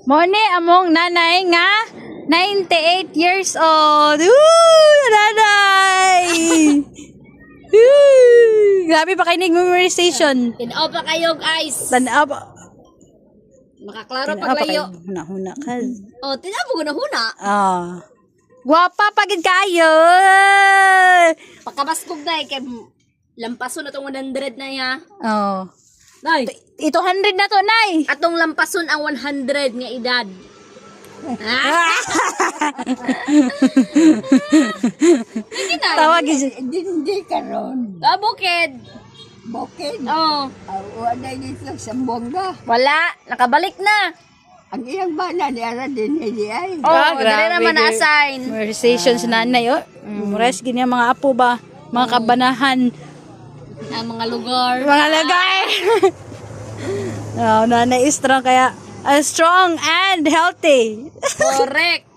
Mo ni among nanay nga 98 years old. Nanay! Grabe pa kayo memorization. Tinaw pa kayo, guys. Tanaw pa. Makaklaro paglayo. Huna-huna ka. Oh, tinaw po huna. Guwapa pagid kayo. Pagkabaskog na kay lampason na itong 100 na ya. Oh. Nay, Ito 100 na to, nay. atong lampason ang 100 nga edad. Hindi na. Tawag Hindi karon. Bukid. Bukid. Oh, Wala dito sa Buanga. wala. Nakabalik na. Ang iyang bana ni Ara din hindi ay. Oh, grabe, dali naman girl. na-assign. Memorization sa nanay, oh. Mures gini ang mga apo ba? Mga kabanahan. Ang mga lugar. Mga lagay. Nanay is strong kaya strong and healthy. Correct.